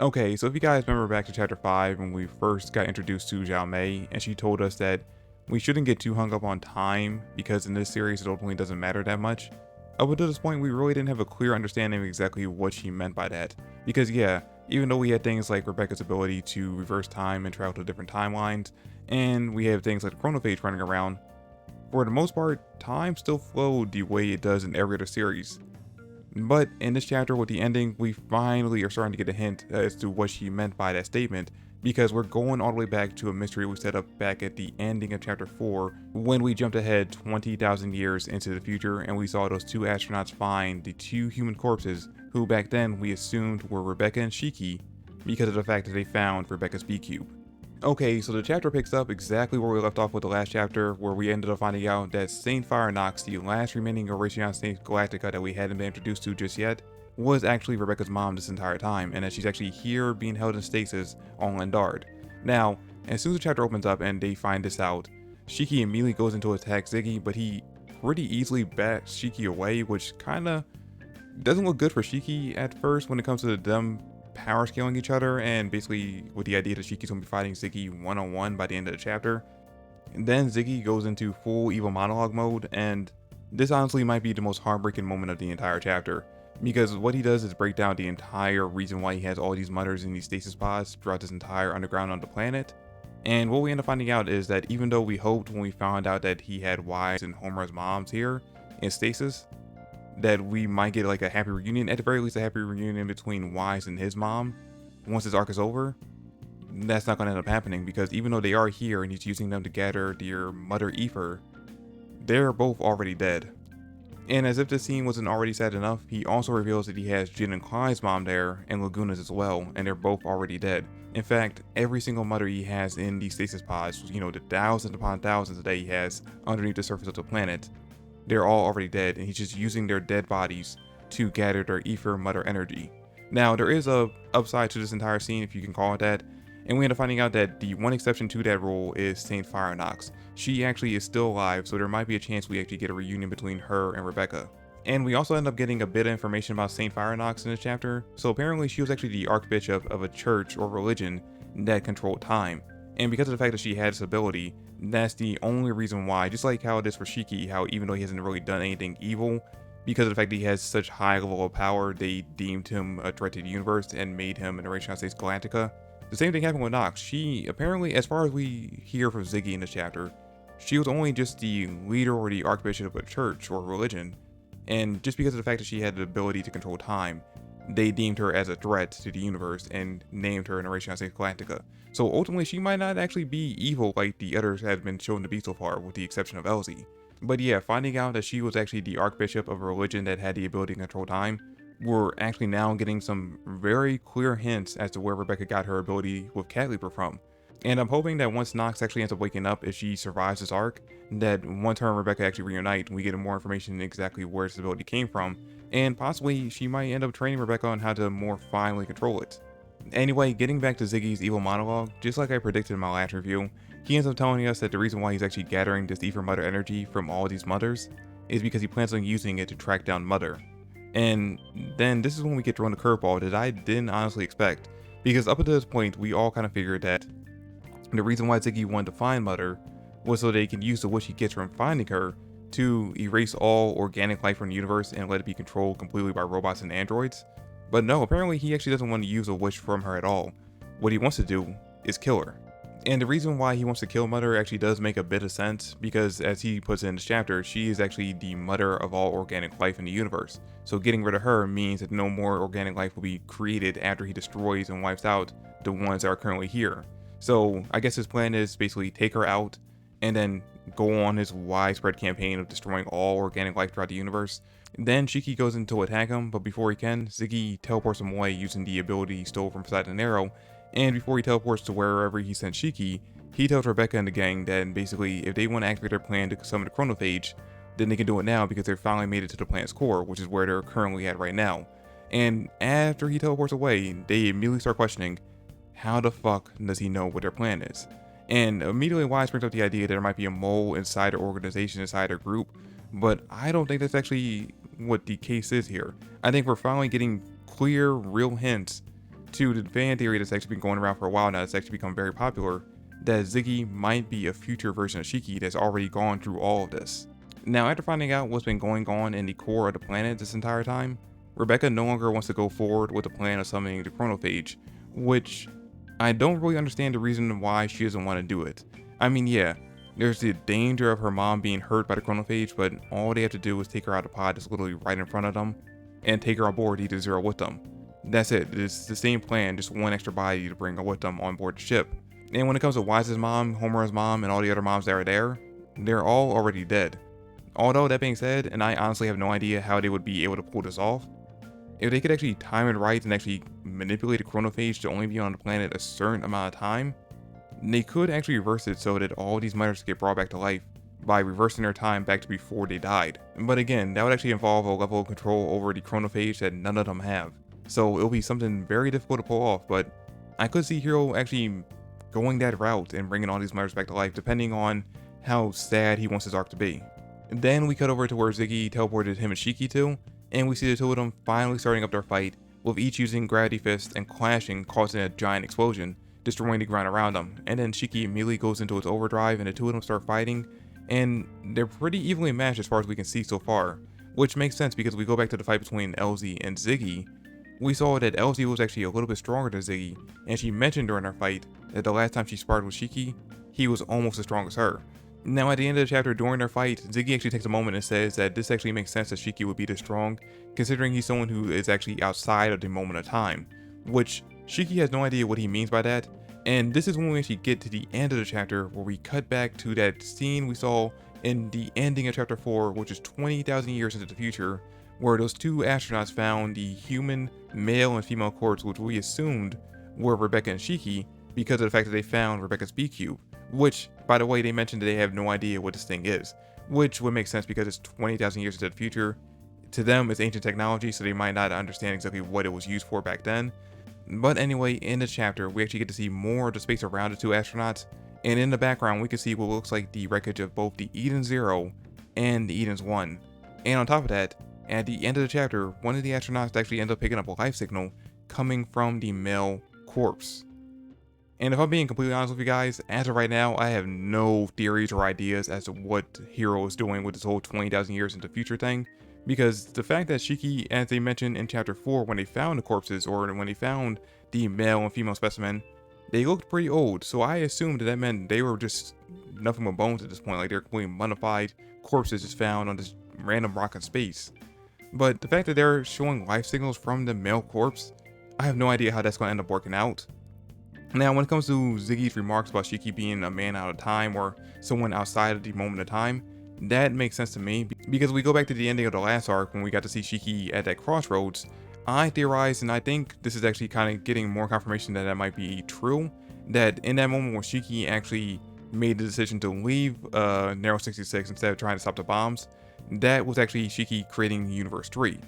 Okay, so if you guys remember back to chapter 5 when we first got introduced to Xiao Mei, and she told us that we shouldn't get too hung up on time because in this series it ultimately doesn't matter that much. Up until this point, we really didn't have a clear understanding of exactly what she meant by that. Because yeah, even though we had things like Rebecca's ability to reverse time and travel to different timelines, and we have things like the chronophage running around, for the most part, time still flowed the way it does in every other series. But in this chapter with the ending, we finally are starting to get a hint as to what she meant by that statement, because we're going all the way back to a mystery we set up back at the ending of chapter 4 when we jumped ahead 20,000 years into the future and we saw those two astronauts find the two human corpses who back then we assumed were Rebecca and Shiki because of the fact that they found Rebecca's B-cube. Okay, so the chapter picks up exactly where we left off with the last chapter, where we ended up finding out that Saint Firenox, the last remaining Euracean Saint Galactica that we hadn't been introduced to just yet, was actually Rebecca's mom this entire time, and that she's actually here being held in stasis on Lindard. Now, as soon as the chapter opens up and they find this out, Shiki immediately goes into attack Ziggy, but he pretty easily bats Shiki away, which kinda doesn't look good for Shiki at first when it comes to them power scaling each other, and basically with the idea that Shiki's gonna be fighting Ziggy one-on-one by the end of the chapter. And then Ziggy goes into full evil monologue mode, and this honestly might be the most heartbreaking moment of the entire chapter, because what he does is break down the entire reason why he has all these mutters in these stasis pods throughout this entire underground on the planet. And what we end up finding out is that even though we hoped when we found out that he had Wise and Homura's moms here in stasis, that we might get like a happy reunion, at the very least a happy reunion between Wise and his mom once this arc is over, that's not going to end up happening, because even though they are here and he's using them to gather their mother ether, they're both already dead. And as if this scene wasn't already sad enough, he also reveals that he has Jin and Clyde's mom there and Laguna's as well, and they're both already dead. In fact, every single mother he has in these stasis pods, the thousands upon thousands that he has underneath the surface of the planet, they're all already dead, and he's just using their dead bodies to gather their ether mother energy. Now, there is a upside to this entire scene, if you can call it that, and we end up finding out that the one exception to that rule is Saint Firenox. She actually is still alive, so there might be a chance we actually get a reunion between her and Rebecca. And we also end up getting a bit of information about Saint Firenox in this chapter. So apparently she was actually the archbishop of a church or religion that controlled time. And because of the fact that she had this ability, that's the only reason why, just like how it is for Shiki, how even though he hasn't really done anything evil, because of the fact that he has such high level of power, they deemed him a threat to the universe and made him an Euracean States Galactica. The same thing happened with Nox. She, apparently, as far as we hear from Ziggy in this chapter, she was only just the leader or the archbishop of a church or religion, and just because of the fact that she had the ability to control time, they deemed her as a threat to the universe and named her an Euracean States Galactica. So ultimately, she might not actually be evil like the others have been shown to be so far, with the exception of Elsie. But yeah, finding out that she was actually the archbishop of a religion that had the ability to control time, we're actually now getting some very clear hints as to where Rebecca got her ability with Cat Leaper from. And I'm hoping that once Nox actually ends up waking up, if she survives this arc, that once her and Rebecca actually reunite, we get more information exactly where this ability came from, and possibly she might end up training Rebecca on how to more finely control it. Anyway, getting back to Ziggy's evil monologue, just like I predicted in my last review, he ends up telling us that the reason why he's actually gathering this ether mother energy from all these mothers is because he plans on using it to track down Mother. And then this is when we get thrown the curveball that I didn't honestly expect, because up until this point we all kind of figured that the reason why Ziggy wanted to find Mother was so they can use the wish he gets from finding her to erase all organic life from the universe and let it be controlled completely by robots and androids. But no, apparently he actually doesn't want to use a wish from her at all. What he wants to do is kill her. And the reason why he wants to kill Mother actually does make a bit of sense, because as he puts it in this chapter, she is actually the mother of all organic life in the universe. So getting rid of her means that no more organic life will be created after he destroys and wipes out the ones that are currently here. So I guess his plan is basically take her out and then go on his widespread campaign of destroying all organic life throughout the universe. Then Shiki goes in to attack him, but before he can, Ziggy teleports him away using the ability he stole from Poseidon Arrow, and before he teleports to wherever he sent Shiki, he tells Rebecca and the gang that basically if they want to activate their plan to summon the chronophage, then they can do it now because they've finally made it to the planet's core, which is where they're currently at right now. And after he teleports away, they immediately start questioning, how the fuck does he know what their plan is? And immediately Wise brings up the idea that there might be a mole inside their organization, inside their group, but I don't think that's actually what the case is here. I think we're finally getting clear, real hints to the fan theory that's actually been going around for a while now, that's actually become very popular, that Ziggy might be a future version of Shiki that's already gone through all of this. Now, after finding out what's been going on in the core of the planet this entire time, Rebecca no longer wants to go forward with the plan of summoning the chronophage, which I don't really understand the reason why she doesn't want to do it. I mean, yeah, there's the danger of her mom being hurt by the chronophage, but all they have to do is take her out of the pod that's literally right in front of them and take her on board Ether Zero with them. That's it. It's the same plan, just one extra body to bring her with them on board the ship. And when it comes to Wise's mom, Homer's mom, and all the other moms that are there, they're all already dead. Although that being said, and I honestly have no idea how they would be able to pull this off, if they could actually time it right and actually manipulate the chronophage to only be on the planet a certain amount of time, they could actually reverse it so that all these mothers get brought back to life by reversing their time back to before they died. But again, that would actually involve a level of control over the chronophage that none of them have. So it'll be something very difficult to pull off, but I could see Hiro actually going that route and bringing all these mothers back to life depending on how sad he wants his arc to be. Then we cut over to where Ziggy teleported him and Shiki to, and we see the two of them finally starting up their fight, with each using gravity fists and clashing, causing a giant explosion, destroying the ground around them. And then Shiki immediately goes into its overdrive and the two of them start fighting, and they're pretty evenly matched as far as we can see so far, which makes sense because we go back to the fight between LZ and Ziggy. We saw that LZ was actually a little bit stronger than Ziggy, and she mentioned during our fight that the last time she sparred with Shiki, he was almost as strong as her. Now at the end of the chapter during their fight, Ziggy actually takes a moment and says that this actually makes sense that Shiki would be this strong, considering he's someone who is actually outside of the moment of time, which Shiki has no idea what he means by that, and this is when we actually get to the end of the chapter where we cut back to that scene we saw in the ending of chapter 4, which is 20,000 years into the future, where those two astronauts found the human male and female corpse, which we assumed were Rebecca and Shiki because of the fact that they found Rebecca's B-cube, which, by the way, they mentioned that they have no idea what this thing is, which would make sense because it's 20,000 years into the future. To them, it's ancient technology, so they might not understand exactly what it was used for back then. But anyway, in the chapter, we actually get to see more of the space around the two astronauts, and in the background, we can see what looks like the wreckage of both the Eden Zero and the Eden's 1. And on top of that, at the end of the chapter, one of the astronauts actually ends up picking up a life signal coming from the male corpse. And if I'm being completely honest with you guys, as of right now, I have no theories or ideas as to what Hiro is doing with this whole 20,000 years into the future thing. Because the fact that Shiki, as they mentioned in chapter 4, when they found the corpses, or when they found the male and female specimen, they looked pretty old. So I assumed that meant they were just nothing but bones at this point, like they're completely mummified corpses just found on this random rock in space. But the fact that they're showing life signals from the male corpse, I have no idea how that's going to end up working out. Now, when it comes to Ziggy's remarks about Shiki being a man out of time or someone outside of the moment of time, that makes sense to me because we go back to the ending of the last arc when we got to see Shiki at that crossroads. I theorized, and I think this is actually kind of getting more confirmation that might be true, that in that moment when Shiki actually made the decision to leave Narrow 66 instead of trying to stop the bombs, that was actually Shiki creating Universe 3.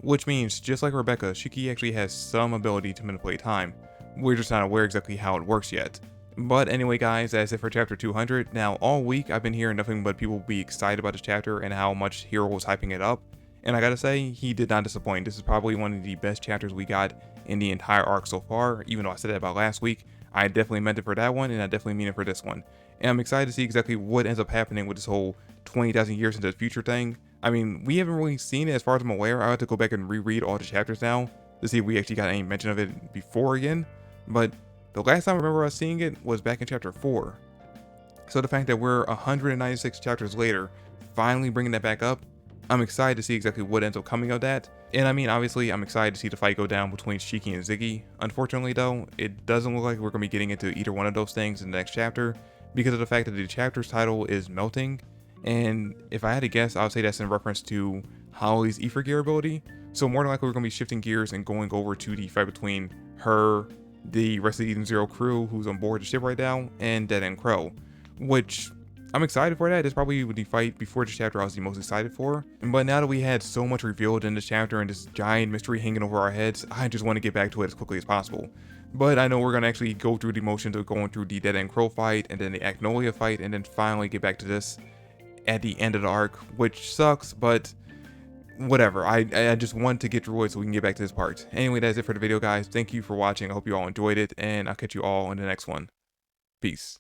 Which means, just like Rebecca, Shiki actually has some ability to manipulate time. We're just not aware exactly how it works yet. But anyway guys, that's it for chapter 200. Now all week I've been hearing nothing but people be excited about this chapter and how much Hiro was hyping it up. And I gotta say, he did not disappoint. This is probably one of the best chapters we got in the entire arc so far. Even though I said that about last week, I definitely meant it for that one and I definitely mean it for this one. And I'm excited to see exactly what ends up happening with this whole 20,000 years into the future thing. I mean, we haven't really seen it as far as I'm aware. I have to go back and reread all the chapters now to see if we actually got any mention of it before again. But the last time I remember us seeing it was back in chapter 4. So the fact that we're 196 chapters later, finally bringing that back up, I'm excited to see exactly what ends up coming of that. And I mean, obviously, I'm excited to see the fight go down between Shiki and Ziggy. Unfortunately though, it doesn't look like we're going to be getting into either one of those things in the next chapter because of the fact that the chapter's title is Melting. And if I had to guess, I would say that's in reference to Holly's ether gear ability. So more than likely we're going to be shifting gears and going over to the fight between her, the rest of the Eden Zero crew who's on board the ship right now, and Dead End Crow, which I'm excited for that. It's probably the fight before this chapter I was the most excited for. But now that we had so much revealed in this chapter and this giant mystery hanging over our heads, I just want to get back to it as quickly as possible. But I know we're going to actually go through the motions of going through the Dead End Crow fight, and then the Agnolia fight, and then finally get back to this at the end of the arc, which sucks, but whatever. I just want to get through it so we can get back to this part. Anyway, that's it for the video, guys. Thank you for watching. I hope you all enjoyed it, and I'll catch you all in the next one. Peace.